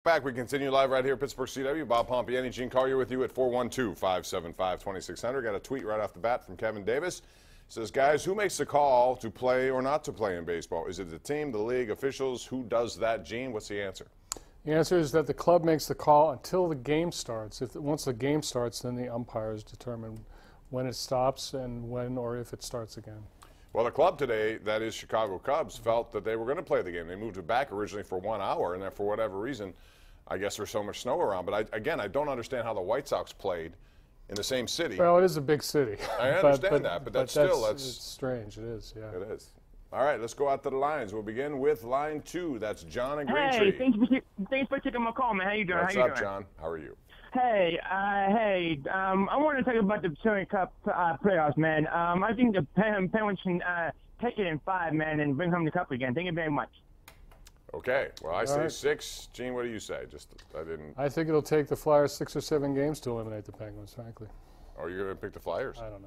Back, we continue live right here at Pittsburgh CW. Bob Pompeani, Gene Collier with you at 412-575-2600. Got a tweet right off the bat from Kevin Davis. It says, guys, who makes the call to play or not to play in baseball? Is it the team, the league, officials? Who does that, Gene? What's the answer? The answer is that the club makes the call until the game starts. Once the game starts, then the umpires determine when it stops and when or if it starts again. Well, the club today, that is Chicago Cubs, felt that they were going to play the game. They moved it back originally for 1 hour, and then for whatever reason, I guess there's so much snow around. But I don't understand how the White Sox played in the same city. Well, it is a big city. I understand but that's it's strange. It is, yeah. It is. All right, let's go out to the lines. We'll begin with line 2. That's John and Greentree. Hey, thanks for taking my call, man. How you doing? What's up, John? How are you? Hey, I want to talk about the Stanley Cup playoffs, man. I think the Penguins can take it in 5, man, and bring home the cup again. Thank you very much. Okay. Well, I say 6. Gene, what do you say? I think it'll take the Flyers 6 or 7 games to eliminate the Penguins, frankly. Oh, you're going to pick the Flyers? I don't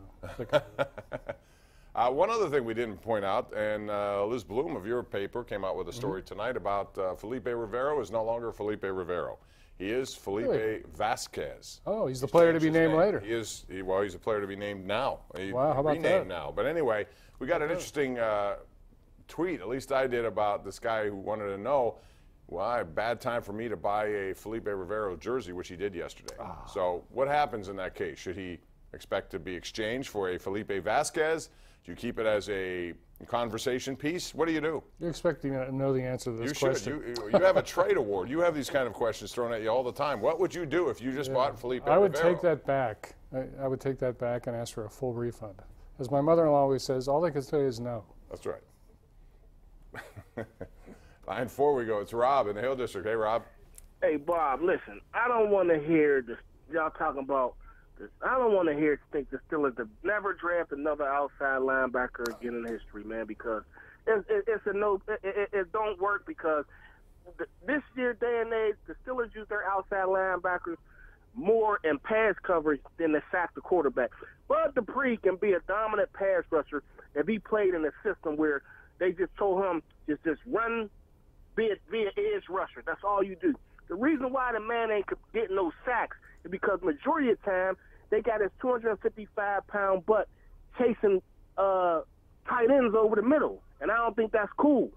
know. One other thing we didn't point out, and Liz Bloom of your paper came out with a story tonight about Felipe Rivero is no longer Felipe Rivero. He is Felipe Vasquez. Oh, he's the player to be named later. He's a player to be named now. Wow, how about that? Now. But anyway, we got an interesting tweet, at least I did, about this guy who wanted to know why bad time for me to buy a Felipe Rivero jersey, which he did yesterday. So what happens in that case? Should he expect to be exchanged for a Felipe Vasquez? Do you keep it as a conversation piece? What do you do? You're expecting to know the answer to this question. You have a trade award. You have these kind of questions thrown at you all the time. What would you do if you just bought Felipe Rivero? I would take that back. I would take that back and ask for a full refund. As my mother-in-law always says, all they can say is no. That's right. Line 4 we go. It's Rob in the Hill District. Hey, Rob. Hey, Bob, listen, I don't want to hear this, y'all talking about this. I don't want to think the Steelers have never draft another outside linebacker again in history, man, because it don't work, because this year, day and age, the Steelers use their outside linebackers more in pass coverage than they sack the quarterback. Bud Dupree can be a dominant pass rusher if he played in a system where they just told him just run, be an edge rusher. That's all you do. The reason why the man ain't getting no sacks is because majority of the time they got his 255-pound butt chasing tight ends over the middle, and I don't think that's cool.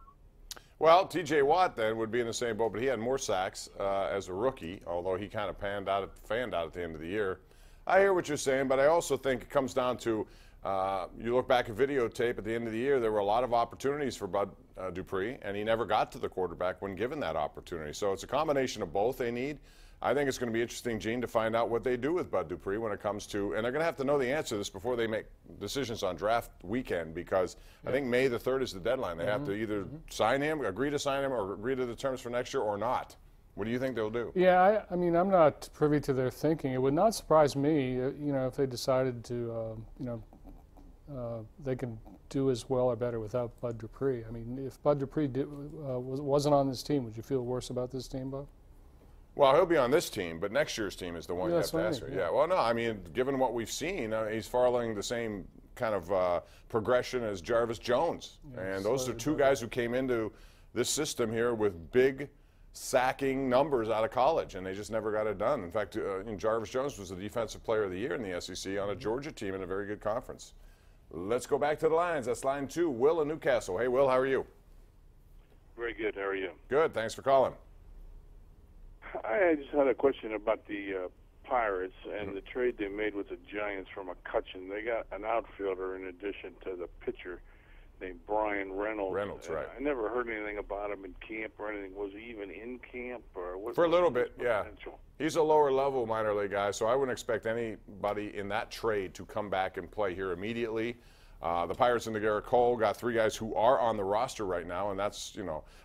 Well, T.J. Watt then would be in the same boat, but he had more sacks as a rookie, although he kind of fanned out at the end of the year. I hear what you're saying, but I also think it comes down to you look back at videotape at the end of the year, there were a lot of opportunities for Bud Dupree, and he never got to the quarterback when given that opportunity. So it's a combination of both they need. I think it's going to be interesting, Gene, to find out what they do with Bud Dupree when it comes to, and they're going to have to know the answer to this before they make decisions on draft weekend, because I think May the 3rd is the deadline. They have to either sign him, agree to sign him, or agree to the terms for next year or not. What do you think they'll do? Yeah, I mean, I'm not privy to their thinking. It would not surprise me, if they decided to, they can do as well or better without Bud Dupree. I mean, if Bud Dupree wasn't on this team, would you feel worse about this team, Bob? Well, he'll be on this team, but next year's team is the one you have to ask for. Yeah, well, no, I mean, given what we've seen, he's following the same kind of progression as Jarvis Jones. And those are two guys who came into this system here with big sacking numbers out of college, and they just never got it done. In fact, Jarvis Jones was the Defensive Player of the Year in the SEC on a Georgia team in a very good conference. Let's go back to the lines. That's line 2, Will in Newcastle. Hey, Will, how are you? Very good. How are you? Good. Thanks for calling. I just had a question about the Pirates and the trade they made with the Giants for McCutchen. They got an outfielder in addition to the pitcher named Brian Reynolds. Reynolds, right. I never heard anything about him in camp or anything. Was he even in camp? Or what? For a little bit, yeah. He's a lower level minor league guy, so I wouldn't expect anybody in that trade to come back and play here immediately. The Pirates and the Garrett Cole got 3 guys who are on the roster right now, and that's,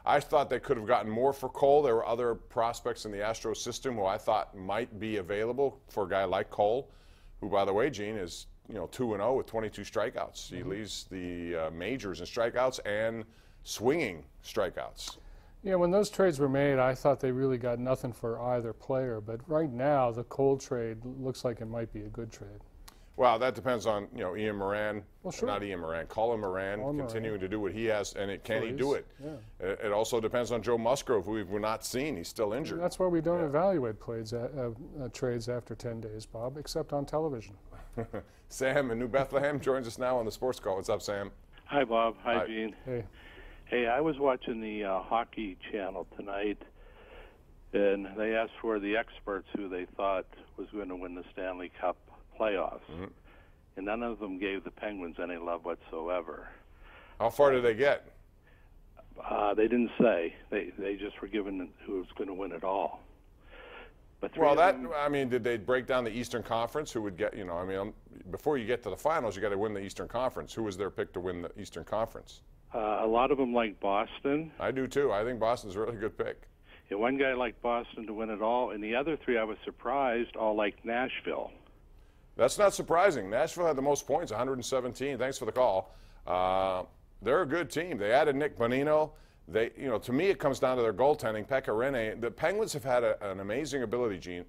I thought they could have gotten more for Cole. There were other prospects in the Astros system who I thought might be available for a guy like Cole, who, by the way, Gene, is 2-0 with 22 strikeouts. He leads the majors in strikeouts and swinging strikeouts. Yeah, when those trades were made, I thought they really got nothing for either player. But right now, the Cole trade looks like it might be a good trade. Well, that depends on, you know, Ian Moran, Well, sure. not Ian Moran, Colin Moran continuing to do what he has, and can he do it? Yeah. It also depends on Joe Musgrove, who we've not seen. He's still injured. That's why we don't evaluate trades after 10 days, Bob, except on television. Sam in New Bethlehem joins us now on the Sports Call. What's up, Sam? Hi, Bob. Hi, Gene. Hey. Hey, I was watching the hockey channel tonight, and they asked for the experts who they thought was going to win the Stanley Cup playoffs. Mm-hmm. And none of them gave the Penguins any love whatsoever. How far did they get? They didn't say. They just were given who was going to win it all. But Well, I mean, did they break down the Eastern Conference? Who would get, you know, I mean, before you get to the finals, you got to win the Eastern Conference. Who was their pick to win the Eastern Conference? a lot of them like Boston. I do too. I think Boston's a really good pick. Yeah, one guy liked Boston to win it all, and the other three, I was surprised, all liked Nashville. That's not surprising. Nashville had the most points, 117. Thanks for the call. They're a good team. They added Nick Bonino. They, you know, to me, it comes down to their goaltending. Pekka Rinne. The Penguins have had an amazing ability, Gene,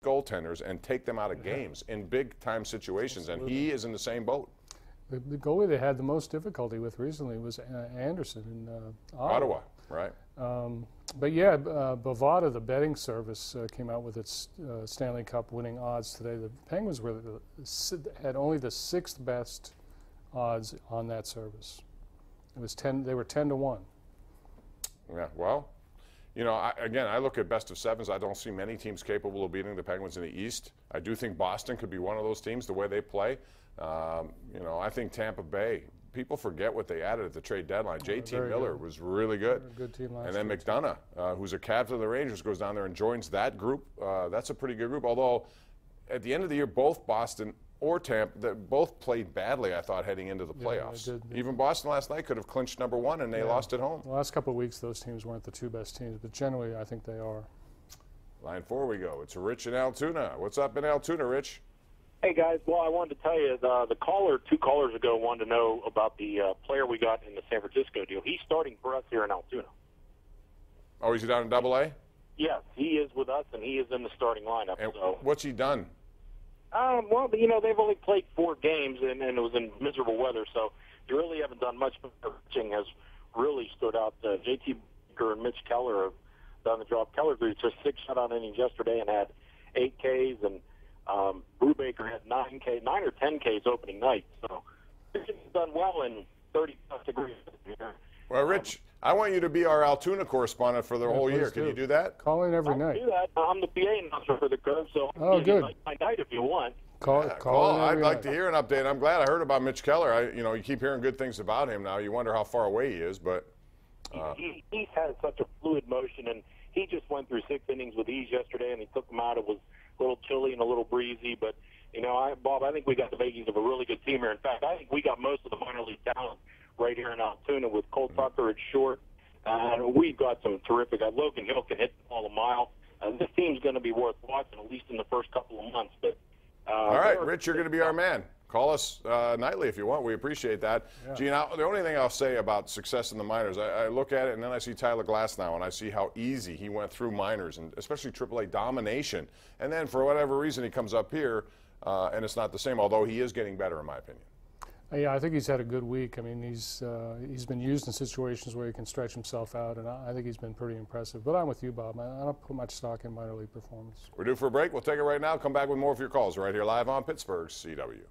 goaltenders, and take them out of games in big-time situations, and he is in the same boat. The goalie they had the most difficulty with recently was Anderson in Ottawa, right? But yeah, Bovada, the betting service, came out with its Stanley Cup winning odds today. The Penguins had only the 6th best odds on that service. It was 10. They were 10-1. Yeah. Well, you know, again, I look at best of sevens. I don't see many teams capable of beating the Penguins in the East. I do think Boston could be one of those teams the way they play. You know, I think Tampa Bay. People forget what they added at the trade deadline. J.T. Miller was really good. Good team last and then year, McDonough, who's a captain of the Rangers, goes down there and joins that group. That's a pretty good group. Although, at the end of the year, both Boston or Tampa, both played badly, I thought, heading into the playoffs. They did. Even Boston last night could have clinched #1, and they lost at home. The last couple of weeks, those teams weren't the 2 best teams, but generally, I think they are. Line 4 we go. It's Rich in Altoona. What's up in Altoona, Rich? Hey, guys. Well, I wanted to tell you, the caller 2 callers ago wanted to know about the player we got in the San Francisco deal. He's starting for us here in Altoona. Oh, is he down in AA? Yes, he is with us, and he is in the starting lineup. And so, what's he done? well, you know, they've only played 4 games, and it was in miserable weather, so they really haven't done much. Pitching has really stood out. J.T. Baker and Mitch Keller have done the job. Keller threw just 6 shutout innings yesterday and had 8 Ks, and Brubaker had 9 or 10 Ks opening night. So he's done well in 30+ degrees. Well, Rich, I want you to be our Altoona correspondent for the whole year. Can you do that? Call in every I'll night. do that. I'm the PA announcer for the Curve, so Oh, good. my night if you want. Call in I'd every like night. to hear an update. I'm glad I heard about Mitch Keller. You know, you keep hearing good things about him now. You wonder how far away he is, but He has such a fluid motion, and he just went through 6 innings with ease yesterday, and he took them out. It was a little chilly and a little breezy, but, you know, Bob, I think we got the makings of a really good team here. In fact, I think we got most of the minor league talent right here in Altoona with Cole Tucker at short. We've got some terrific guys. Logan Hill can hit the ball a mile. This team's going to be worth watching, at least in the first couple of months. But all right, Rich, you're going to be our man. Call us nightly if you want. We appreciate that. Yeah. Gene, the only thing I'll say about success in the minors, I look at it and then I see Tyler Glasnow and I see how easy he went through minors and especially AAA domination. And then for whatever reason he comes up here and it's not the same, although he is getting better in my opinion. Yeah, I think he's had a good week. I mean, he's been used in situations where he can stretch himself out, and I think he's been pretty impressive. But I'm with you, Bob. I don't put much stock in minor league performance. We're due for a break. We'll take it right now. Come back with more of your calls right here live on Pittsburgh's CW.